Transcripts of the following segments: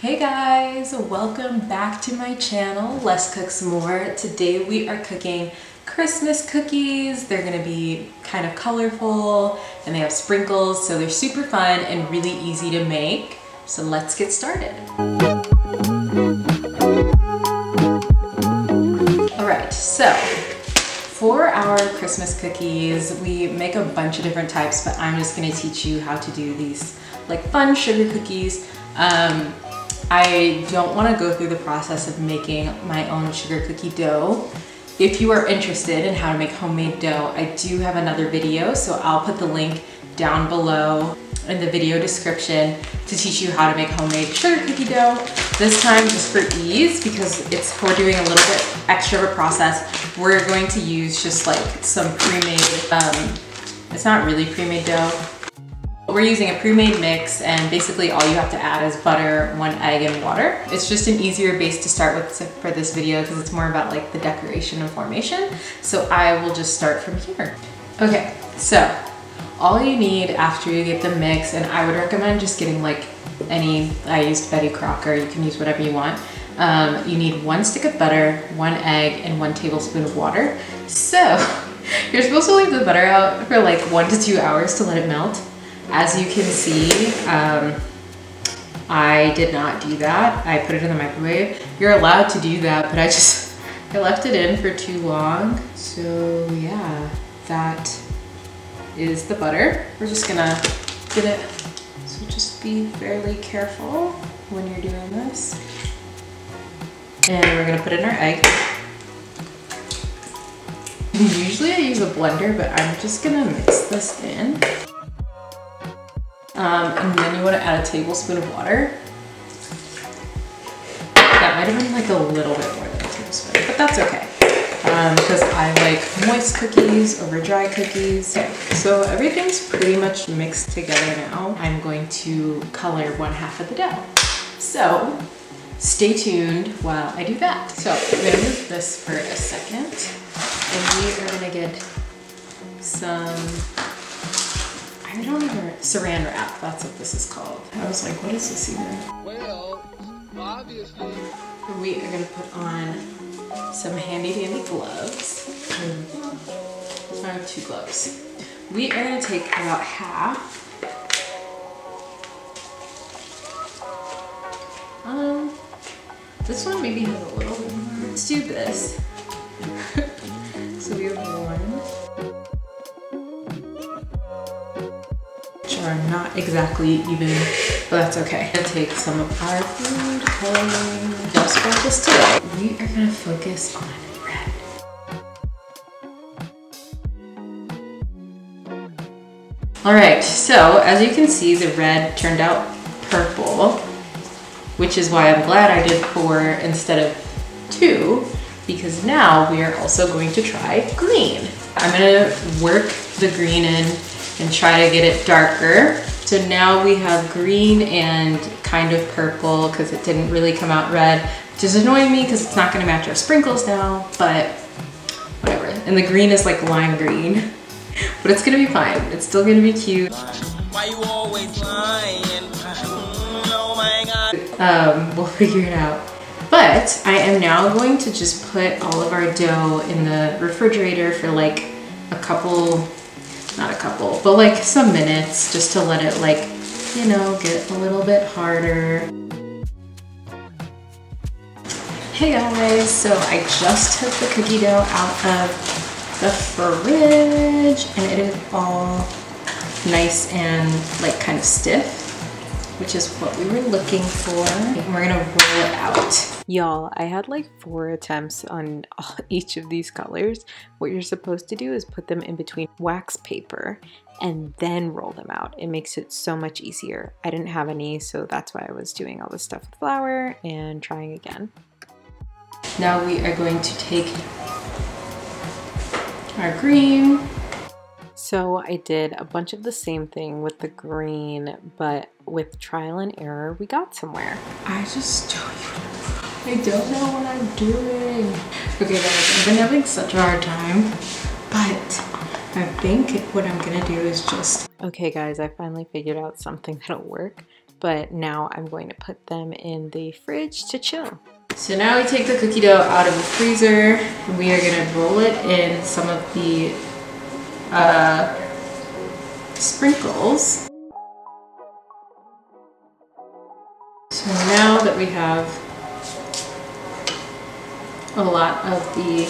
Hey guys, welcome back to my channel, Less Cooks More. Today we are cooking Christmas cookies. They're gonna be kind of colorful and they have sprinkles, so they're super fun and really easy to make. So let's get started. All right, so for our Christmas cookies, we make a bunch of different types, but I'm just gonna teach you how to do these like fun sugar cookies. I don't want to go through the process of making my own sugar cookie dough. If you are interested in how to make homemade dough, I do have another video, so I'll put the link down below in the video description to teach you how to make homemade sugar cookie dough. This time, just for ease, because we're doing a little bit extra of a process, we're going to use just like some pre-made, it's not really pre-made dough. We're using a pre-made mix, and basically all you have to add is butter, 1 egg, and water. It's just an easier base to start with for this video because it's more about like the decoration and formation. So I will just start from here. Okay, so all you need after you get the mix, and I would recommend just getting like I used Betty Crocker, you can use whatever you want. You need 1 stick of butter, 1 egg, and 1 tablespoon of water. So you're supposed to leave the butter out for like 1 to 2 hours to let it melt. As you can see, I did not do that. I put it in the microwave. You're allowed to do that, but I left it in for too long. So yeah, that is the butter. We're just gonna get it, so just be fairly careful when you're doing this. And we're gonna put in our egg. Usually I use a blender, but I'm just gonna mix this in. And then you want to add a tablespoon of water. That might have been like a little bit more than a tablespoon, but that's okay. Because I like moist cookies over dry cookies. Okay, so everything's pretty much mixed together now. I'm going to color 1/2 of the dough. So stay tuned while I do that. So I'm gonna move this for a second, and we are gonna get some, I don't even, saran wrap, that's what this is called. I was like, what is this even? Well, obviously. We are gonna put on some handy dandy gloves. I have 2 gloves. We are gonna take about half. This one maybe has a little bit more. Let's do this. So we have 1. Are not exactly even, but that's okay. I'm gonna take some of our food coloring just for this today. We are gonna focus on red. All right, so as you can see, the red turned out purple, which is why I'm glad I did 4 instead of 2, because now we are also going to try green. I'm gonna work the green in and try to get it darker. So now we have green and kind of purple because it didn't really come out red, which is annoying me because it's not gonna match our sprinkles now, but whatever. And the green is like lime green, but it's gonna be fine. It's still gonna be cute. Why you always lying? Oh my God. We'll figure it out. But I am now going to just put all of our dough in the refrigerator for like a couple, not a couple, but like some minutes, just to let it like, you know, get a little bit harder. Hey guys, so I just took the cookie dough out of the fridge and it is all nice and like kind of stiff, which is what we were looking for. And we're gonna roll it out. Y'all, I had like 4 attempts on each of these colors. What you're supposed to do is put them in between wax paper and then roll them out. It makes it so much easier. I didn't have any, so that's why I was doing all this stuff with flour and trying again. Now we are going to take our green. So I did a bunch of the same thing with the green, but with trial and error, we got somewhere. I don't know what I'm doing. Okay guys, I've been having such a hard time, but I think what I'm gonna do is just... Okay guys, I finally figured out something that'll work, but now I'm going to put them in the fridge to chill. So now we take the cookie dough out of the freezer. We are gonna roll it in some of the sprinkles. So now that we have a lot of the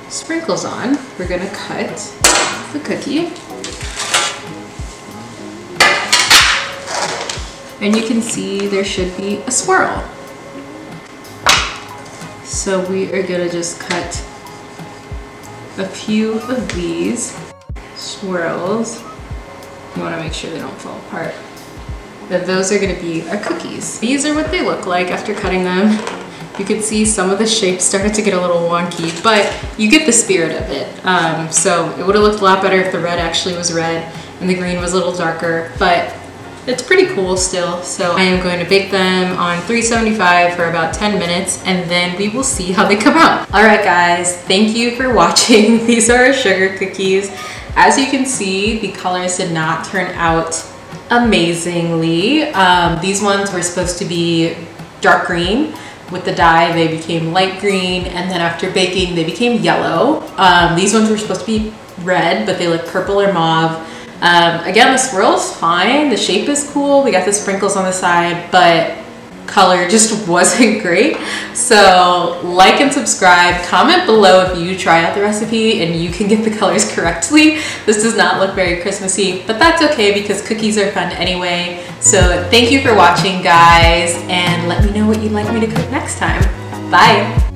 sprinkles on, we're gonna cut the cookie. And you can see there should be a swirl. So we are gonna just cut a few of these swirls. You wanna make sure they don't fall apart. But those are gonna be our cookies. These are what they look like after cutting them. You can see some of the shapes started to get a little wonky, but you get the spirit of it. So it would have looked a lot better if the red actually was red and the green was a little darker, but it's pretty cool still. So I am going to bake them on 375 for about 10 minutes, and then we will see how they come out. All right, guys, thank you for watching. These are our sugar cookies. As you can see, the colors did not turn out amazingly. These ones were supposed to be dark green. With the dye, they became light green, and then after baking, they became yellow. These ones were supposed to be red, but they look purple or mauve. Again, the swirl's fine. The shape is cool. We got the sprinkles on the side, but color just wasn't great. So like and subscribe, comment below if you try out the recipe and you can get the colors correctly. This does not look very Christmassy, but that's okay because cookies are fun anyway. So thank you for watching, guys, and let me know what you'd like me to cook next time. Bye.